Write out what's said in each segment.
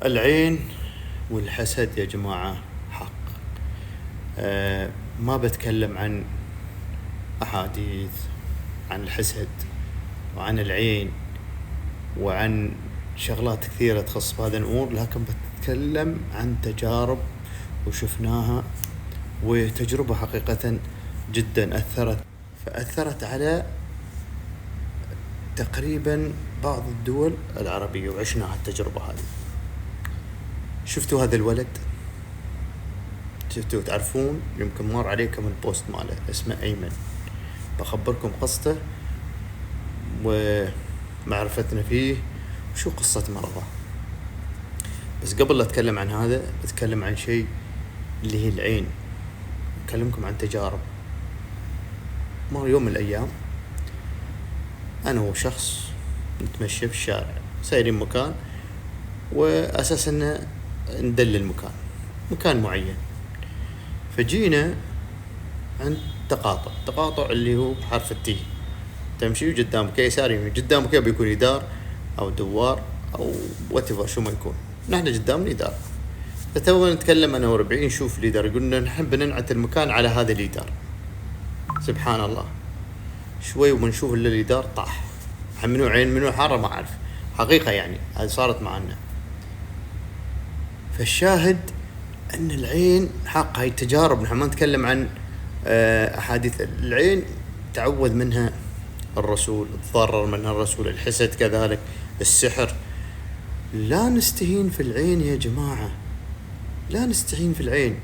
العين والحسد يا جماعة حق. ما بتكلم عن أحاديث عن الحسد وعن العين وعن شغلات كثيرة تخص بهذه الأمور، لكن بتكلم عن تجارب وشفناها، وتجربة حقيقة جدا فأثرت على تقريبا بعض الدول العربية، وعشنا التجربة هذه. شفتوا هذا الولد؟ شفتوا تعرفون؟ يمكن مر عليكم البوست ماله، اسمه أيمن. بخبركم قصته ومعرفتنا فيه وشو قصة مرضه. بس قبل لا أتكلم عن هذا أتكلم عن شيء اللي هي العين. أكلمكم عن تجارب. مر يوم من الأيام أنا وشخص نتمشى في الشارع، سايرين مكان، وأساس أنه ندلل مكان معين. فجينا عند تقاطع اللي هو حرف التي. تمشي قدامك يسار يمين، قدامك بيكون يدار أو دوار أو whatever شو ما يكون. نحن قدامنا يدار، فتونا نتكلم أنا وربعي نشوف اليدار، قلنا نحب ننعت المكان على هذا اليدار. سبحان الله، شوي ومنشوف اللي اليدار طاح. منو عين منو حارة ما أعرف حقيقة، يعني هذه صارت معنا. فالشاهد أن العين حق. هاي التجارب نحن ما نتكلم عن أحاديث. العين تعوذ منها الرسول، تضرر منها الرسول، الحسد كذلك، السحر. لا نستهين في العين يا جماعة، لا نستهين في العين.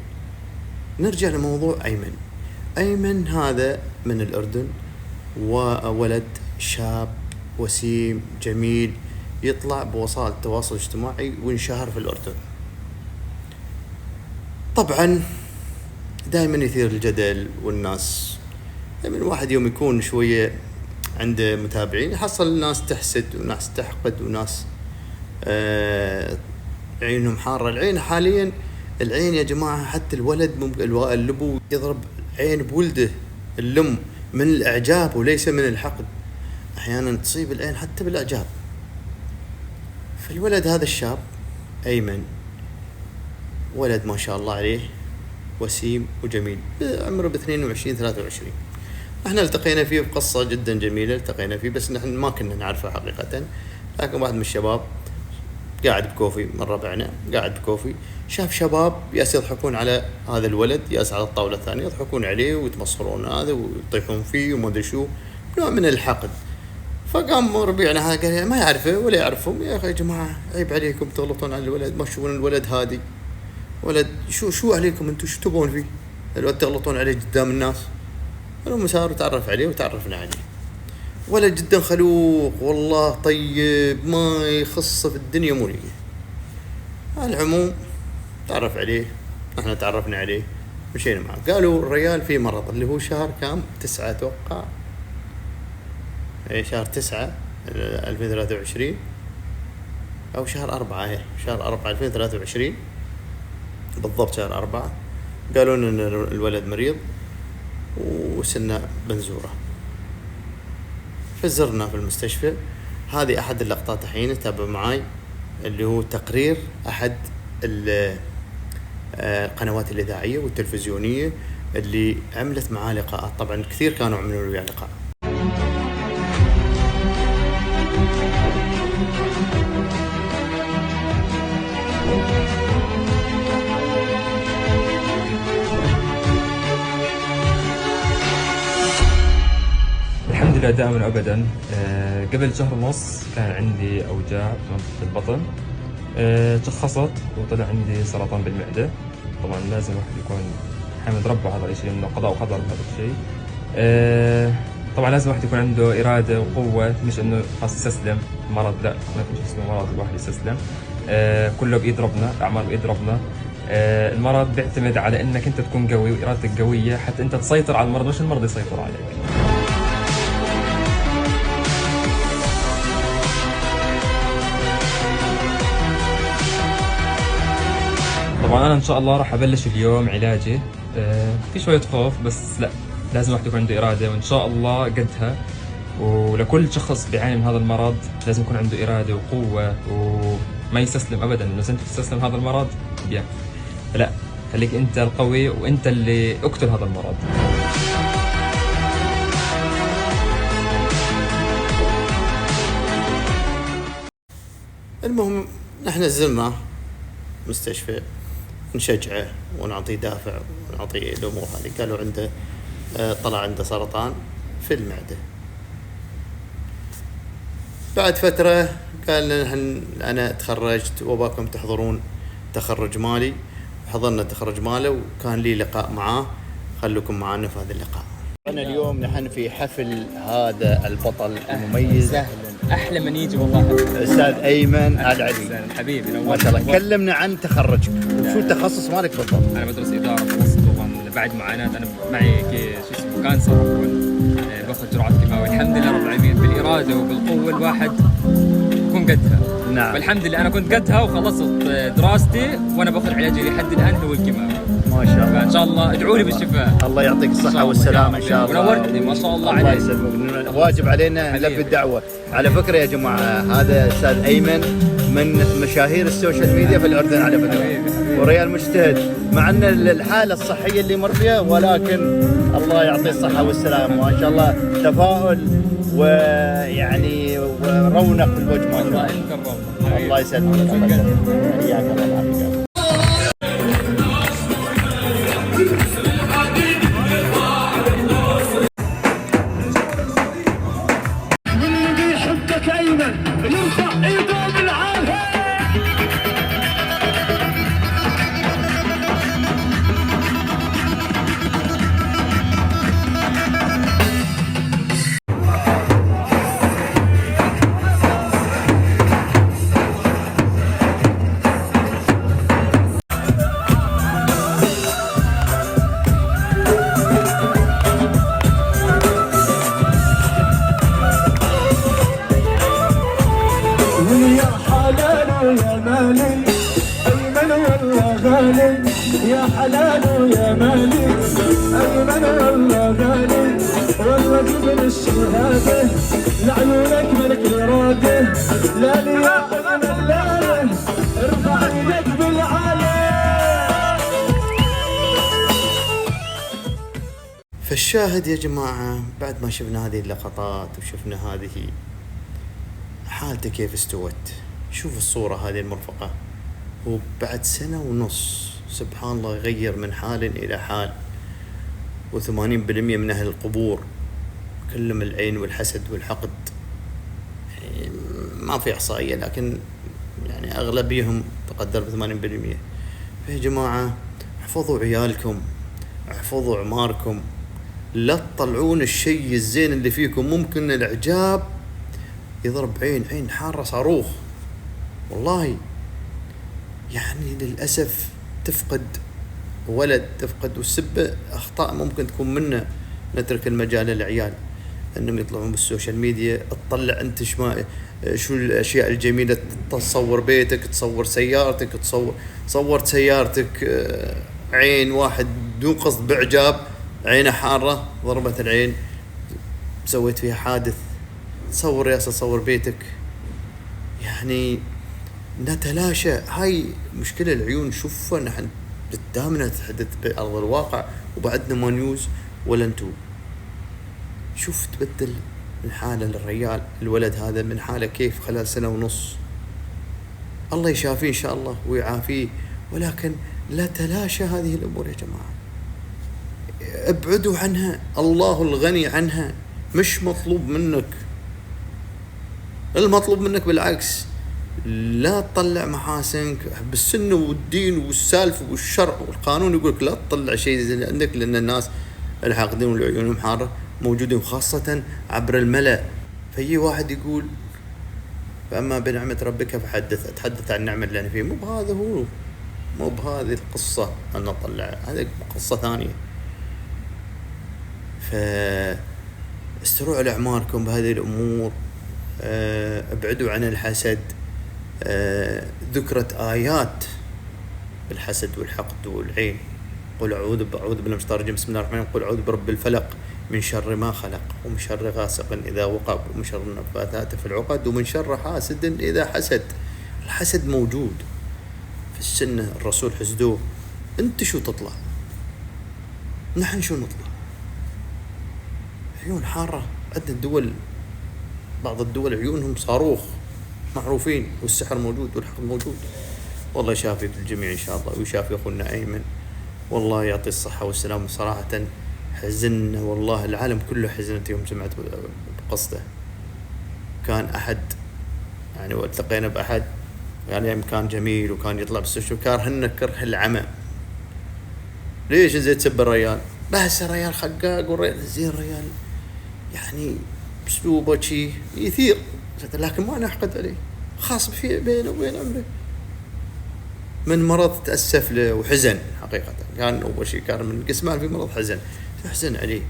نرجع لموضوع أيمن هذا من الأردن، وولد شاب وسيم جميل، يطلع بوسائل التواصل الاجتماعي وينشهر في الأردن. طبعا دائما يثير الجدل، والناس من واحد يوم يكون شوية عنده متابعين يحصل ناس تحسد وناس تحقد وناس عينهم حارة. العين حاليا، العين يا جماعة، حتى الولد ممكن الأبو يضرب عين بولده، اللم من الإعجاب وليس من الحقد. أحيانا تصيب العين حتى بالإعجاب. فالولد هذا الشاب أيمن ولد ما شاء الله عليه، وسيم وجميل، عمره 22-23. احنا التقينا فيه بقصة جدا جميلة، التقينا فيه بس نحن ما كنا نعرفه حقيقة. لكن واحد من الشباب قاعد بكوفي من ربعنا، قاعد بكوفي، شاف شباب ياس يضحكون على هذا الولد، ياس على الطاولة الثانية يضحكون عليه ويتمسخرون هذا ويطيحون فيه وما ادري شو، نوع من الحقد. فقام ربيعنا هذا قال ما يعرفه ولا يعرفهم. يا أخي يا جماعة عيب عليكم تغلطون على الولد، ما تشوفون الولد هادي، ولد شو عليكم انتم، شو تبون فيه الولد تغلطون عليه قدام الناس؟ المهم صار تعرف عليه وتعرفنا عليه. ولد جدا خلوق والله، طيب، ما يخص في الدنيا موليه. على العموم تعرف عليه، احنا تعرفنا عليه، مشينا معه. قالوا الريال فيه مرض اللي هو شهر كام 9 اتوقع، شهر 9 2023 او شهر 4، شهر 4 2023 بالضبط، شهر 4. قالوا ان الولد مريض وسنا بنزوره. فزرنا في المستشفى. هذه احد اللقطات الحين تابع معاي، اللي هو تقرير احد القنوات الاذاعيه والتلفزيونيه اللي عملت معاه لقاءات. طبعا كثير كانوا عملوا وياه لقاء. الحمد لله دائما ابدا. قبل شهر ونص كان عندي اوجاع في البطن، شخصت وطلع عندي سرطان بالمعده. طبعا لازم الواحد يكون حامد ربه على الشيء، انه قضاء وقدر هذا الشيء. طبعا لازم الواحد يكون عنده اراده وقوه، مش انه خلاص يستسلم مرض. لا، ما في شيء اسمه مرض الواحد يستسلم. كله بايد ربنا، الاعمال بايد ربنا. المرض بيعتمد على انك انت تكون قوي وارادتك قويه حتى انت تسيطر على المرض، مش المرض يسيطر عليك. طبعا انا ان شاء الله راح ابلش اليوم علاجي. في شويه خوف بس لا، لازم الواحد يكون عنده اراده، وان شاء الله قدها. ولكل شخص بيعاني من هذا المرض لازم يكون عنده اراده وقوه ما يستسلم ابدا، لو انت تستسلم هذا المرض بياكل. فلا، خليك انت القوي وانت اللي اقتل هذا المرض. المهم نحن زرنا مستشفى نشجعه ونعطيه دافع ونعطيه الامور هذه. قالوا عنده طلع عنده سرطان في المعدة. بعد فترة قال لنا أنا تخرجت وباكم تحضرون تخرج مالي. حضرنا تخرج ماله وكان لي لقاء معاه، خلوكم معنا في هذا اللقاء. أنا اليوم نحن في حفل هذا البطل المميز. احلى من يجي والله. أستاذ أيمن العلي حبيبي ما شاء الله. كلمنا عن تخرجك وشو التخصص مالك بالضبط؟ انا بدرس اداره متوسط، طبعا بعد معاناه انا معي شو اسمه كانسر، باخذ جرعات كيماوي. الحمد لله رب العالمين بالاراده وبالقوه الواحد يكون قدها. نعم. والحمد لله انا كنت قدها وخلصت دراستي وانا باخذ علاجي لحد الان هو الكيماوي. ما شاء الله. فان شاء الله ادعوا لي بالشفاء. الله يعطيك الصحه والسلامه ان شاء الله. ونورتني ما شاء الله عليك. الله يسلمك. واجب علينا نلبي الدعوه. على فكره يا جماعه هذا استاذ ايمن من مشاهير السوشيال ميديا في الاردن على فكره، وريال مجتهد مع ان الحاله الصحيه اللي يمر فيها، ولكن الله يعطيه الصحه والسلامه. ما شاء الله تفاؤل ويعني ورونق في الوجه ما شاء الله. الله يسلمك. حياك الله. يا حلال يا مالي أيمن والله غالي والله جبل الشهادة لعيونك ملك الإرادة لا لي يا أيمن لا ارفع ايدك بالعالي. فالشاهد يا جماعة بعد ما شفنا هذه اللقطات وشفنا هذه حالته كيف استوت، شوف الصورة هذه المرفقة، وبعد سنة ونص سبحان الله يغير من حال إلى حال، و80% من أهل القبور كلهم العين والحسد والحقد، يعني ما في إحصائية لكن يعني أغلبيهم تقدر ب80%. فيا جماعة احفظوا عيالكم، احفظوا عماركم، لا تطلعون الشيء الزين اللي فيكم. ممكن الإعجاب يضرب عين حارة صاروخ والله. يعني للأسف تفقد ولد، تفقد، والسبة أخطاء ممكن تكون منا. نترك المجال للعيال أنهم يطلعون بالسوشيال ميديا، تطلع أنت شو الأشياء الجميلة، تصور بيتك، تصور سيارتك، صورت سيارتك عين واحد بدون قصد بإعجاب، عينه حارة ضربت العين، سويت فيها حادث. تصور يا تصور بيتك. يعني نتلاشى هاي مشكلة العيون. شوفوا نحن قدامنا تحدث بأرض الواقع وبعدنا ما نيوز ولا انتو. شوف تبدل الحالة للرجال الولد هذا من حالة كيف خلال سنة ونص. الله يشافيه إن شاء الله ويعافيه، ولكن لا تلاشى هذه الأمور يا جماعة. ابعدوا عنها، الله الغني عنها. مش مطلوب منك، المطلوب منك بالعكس لا تطلع محاسنك بالسنة والدين والسالفة والشرع والقانون. يقولك لا تطلع شيء زي اللي عندك، لأن الناس الحاقدين والعيونهم حارة موجودين خاصة عبر الملأ. فيجي واحد يقول فأما بنعمة ربك فحدث، أتحدث عن النعمة اللي أنا فيه. مو بهذه القصة أن نطلع، هذه قصة ثانية. فاستروا على أعماركم بهذه الأمور. ابعدوا عن الحسد. ذكرت آيات بالحسد والحقد والعين. قل أعوذ بالله من الشيطان الرجيم، بسم الله الرحمن الرحيم، قل أعوذ برب الفلق من شر ما خلق ومن شر غاسق إذا وقب ومن شر النفاثات في العقد ومن شر حاسد إذا حسد. الحسد موجود في السنة، الرسول حسدوه. انت شو تطلع؟ نحن شو نطلع؟ عيون حارة. عندنا الدول، بعض الدول عيونهم صاروخ، معروفين، والسحر موجود والحق موجود. والله يشافي الجميع إن شاء الله، ويشافي أخونا أيمن، والله يعطي الصحة والسلامة. صراحة حزننا والله، العالم كله حزنت يوم سمعت بقصده. كان أحد يعني، والتقينا بأحد يعني كان جميل وكان يطلع بالسوشيال، كارهنا كره العمى. ليش زي تسب الريال؟ بس الريال خقاق والريال زين، الريال يعني اسلوبه شي يثير، لكن ما نحقد عليه، خاص في بينه وبين عمره. من مرض تأسف له وحزن حقيقة، كان أول شيء كان من قسمان في مرض حزن عليه.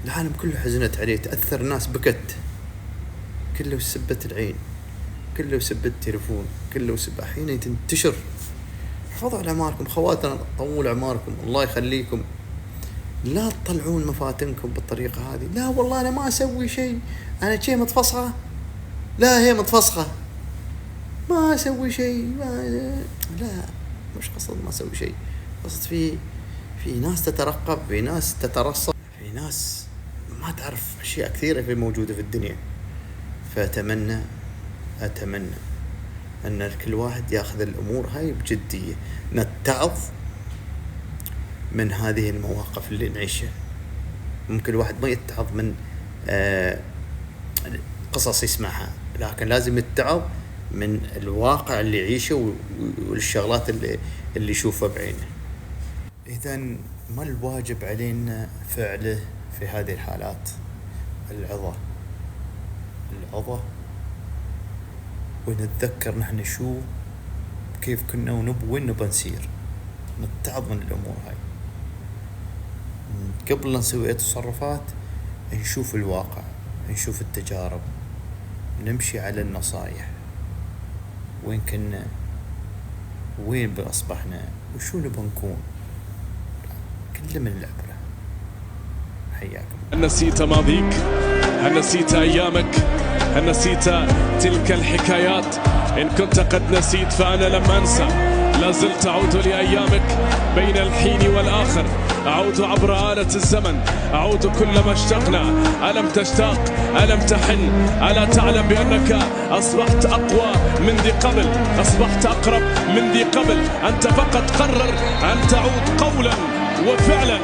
العالم كله حزنت عليه، تأثر، الناس بكت، كله سبت العين، كله سب التليفون، كله سب. حين تنتشر. حفظوا على أعماركم خواتنا، طول أعماركم، الله يخليكم. لا تطلعون مفاتنكم بالطريقة هذه. لا والله أنا ما أسوي شيء، أنا شيء متفصخة. لا هي متفصخة، ما أسوي شيء، لا مش قصد ما أسوي شيء، قصد في ناس تترقب، في ناس تترصد، في ناس ما تعرف أشياء كثيرة في موجودة في الدنيا. فأتمنى أن كل واحد يأخذ الأمور هاي بجدية، نتعظ من هذه المواقف اللي نعيشها. ممكن الواحد ما يتعظ من قصص يسمعها، لكن لازم يتعظ من الواقع اللي يعيشه والشغلات اللي يشوفها بعينه. إذن ما الواجب علينا فعله في هذه الحالات؟ العظة، ونتذكر نحن شو كيف كنا وين نبى نسير، نتعظ من الأمور هاي قبل لا نسوي تصرفات. نشوف الواقع، نشوف التجارب، نمشي على النصائح، وين كنا، وين أصبحنا، وشو نبى نكون، كل من العبرة. حياكم. هل نسيت ماضيك؟ هل نسيت أيامك؟ هل نسيت تلك الحكايات؟ إن كنت قد نسيت فأنا لم أنسى، لا زلت أعود لأيامك بين الحين والآخر، أعود عبر آلة الزمن، أعود كلما اشتقنا. ألم تشتاق؟ ألم تحن؟ ألا تعلم بأنك أصبحت أقوى من ذي قبل، أصبحت أقرب من ذي قبل؟ أنت فقط قرر أن تعود قولا وفعلا.